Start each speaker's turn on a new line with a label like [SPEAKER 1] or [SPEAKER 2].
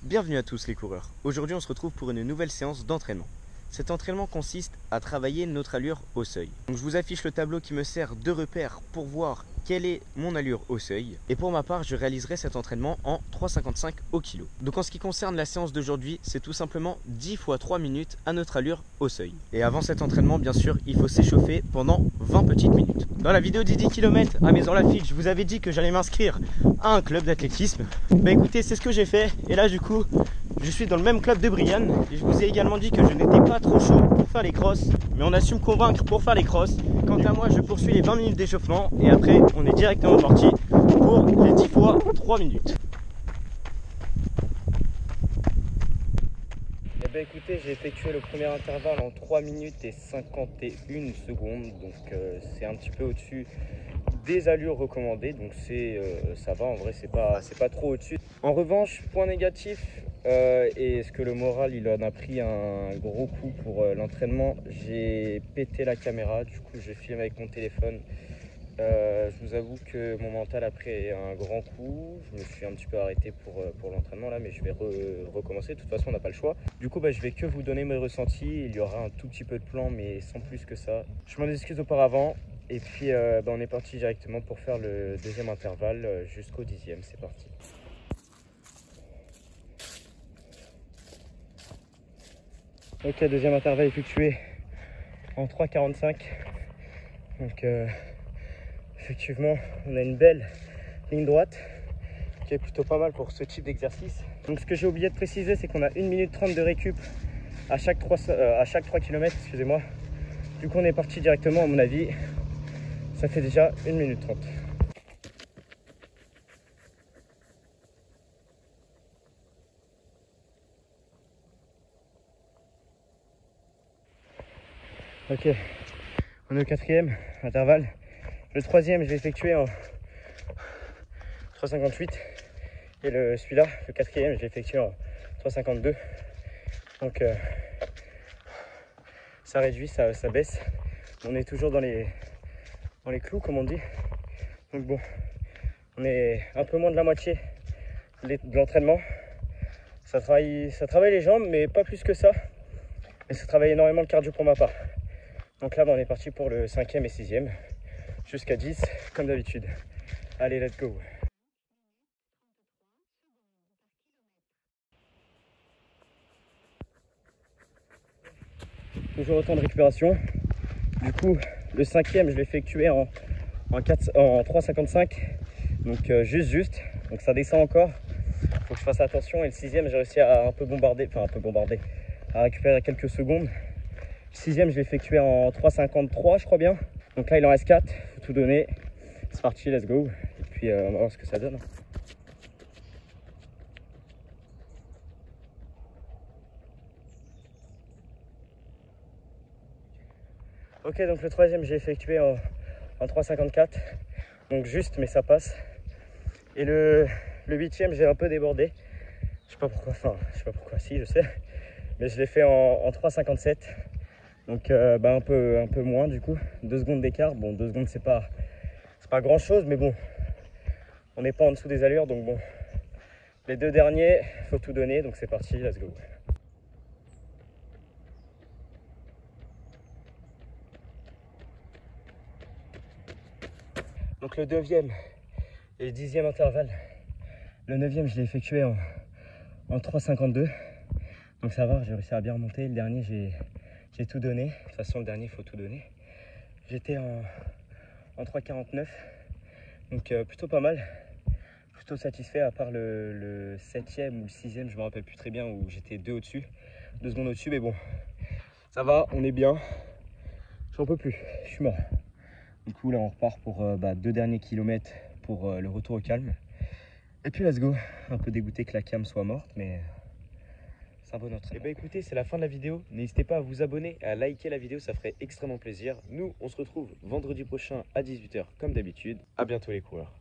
[SPEAKER 1] Bienvenue à tous les coureurs. Aujourd'hui on se retrouve pour une nouvelle séance d'entraînement. Cet entraînement consiste à travailler notre allure au seuil. Donc je vous affiche le tableau qui me sert de repère pour voir quelle est mon allure au seuil. Et pour ma part, je réaliserai cet entraînement en 3,55 au kilo. Donc en ce qui concerne la séance d'aujourd'hui, c'est tout simplement 10 fois 3 minutes à notre allure au seuil. Et avant cet entraînement, bien sûr, il faut s'échauffer pendant 20 petites minutes. Dans la vidéo des 10 km à Maisons-Lafitte, je vous avais dit que j'allais m'inscrire à un club d'athlétisme. Bah écoutez, c'est ce que j'ai fait. Et là du coup, je suis dans le même club de Brianne et je vous ai également dit que je n'étais pas trop chaud pour faire les crosses, mais on a su me convaincre pour faire les crosses. Quant à moi, je poursuis les 20 minutes d'échauffement et après on est directement parti pour les 10 fois 3 minutes. Et bien écoutez, j'ai effectué le premier intervalle en 3 minutes et 51 secondes, donc c'est un petit peu au-dessus des allures recommandées, donc ça va, en vrai c'est pas trop au-dessus. En revanche, point négatif, et est-ce que le moral il en a pris un gros coup pour l'entraînement, j'ai pété la caméra, du coup je filme avec mon téléphone. Je vous avoue que mon mental a pris un grand coup, je me suis un petit peu arrêté pour l'entraînement là, mais je vais recommencer, de toute façon on n'a pas le choix. Du coup je vais que vous donner mes ressentis, il y aura un tout petit peu de plan mais sans plus que ça. Je m'en excuse auparavant. Et puis on est parti directement pour faire le deuxième intervalle jusqu'au 10e, c'est parti. Ok, deuxième intervalle effectué en 3,45. Donc effectivement, on a une belle ligne droite qui est plutôt pas mal pour ce type d'exercice. Donc ce que j'ai oublié de préciser, c'est qu'on a 1 minute 30 de récup à chaque 3 km, excusez-moi. Du coup on est parti directement, à mon avis. Ça fait déjà 1 minute 30. Ok, on est au 4e intervalle. Le 3e, je l'ai effectué en 3,58. Et celui-là, le 4e, je l'ai effectué en 3,52. Donc ça réduit, ça baisse. On est toujours dans les clous, comme on dit. Donc bon, on est un peu moins de la moitié de l'entraînement. Ça travaille les jambes, mais pas plus que ça. Et ça travaille énormément le cardio pour ma part. Donc là, on est parti pour le 5e et 6e, jusqu'à 10, comme d'habitude. Allez, let's go. Toujours autant de récupération. Du coup, le 5e, je l'ai effectué en 3,55. Donc juste. Donc ça descend encore. Il faut que je fasse attention. Et le 6e, j'ai réussi à un peu bombarder, à récupérer quelques secondes. Le 6e, je l'ai effectué en 3,53, je crois bien. Donc là, il en reste 4. Faut tout donner. C'est parti, let's go. Et puis, on va voir ce que ça donne. Ok, donc le 3e, j'ai effectué en 3,54. Donc juste, mais ça passe. Et le 8e, j'ai un peu débordé. Je sais pas pourquoi, si, je sais. Mais je l'ai fait en 3,57. Donc un peu moins du coup. 2 secondes d'écart. Bon, 2 secondes, c'est pas grand chose, mais bon. On n'est pas en dessous des allures, donc bon. Les 2 derniers, faut tout donner, donc c'est parti, let's go. Donc le 9e et le 10e intervalle. Le 9e, je l'ai effectué en 3,52. Donc ça va, j'ai réussi à bien remonter. Le dernier, j'ai tout donné. De toute façon, le dernier, il faut tout donner. J'étais en 3,49. Donc plutôt pas mal. Plutôt satisfait, à part le 7e ou le 6e, je me rappelle plus très bien, où j'étais 2 secondes au-dessus. Mais bon, ça va, on est bien. J'en peux plus, je suis mort. Du coup, là, on repart pour 2 derniers kilomètres pour le retour au calme. Et puis, let's go. Un peu dégoûté que la cam soit morte, mais c'est un bon entraînement. Et bah écoutez, c'est la fin de la vidéo. N'hésitez pas à vous abonner et à liker la vidéo, ça ferait extrêmement plaisir. Nous, on se retrouve vendredi prochain à 18 h comme d'habitude. À bientôt les coureurs.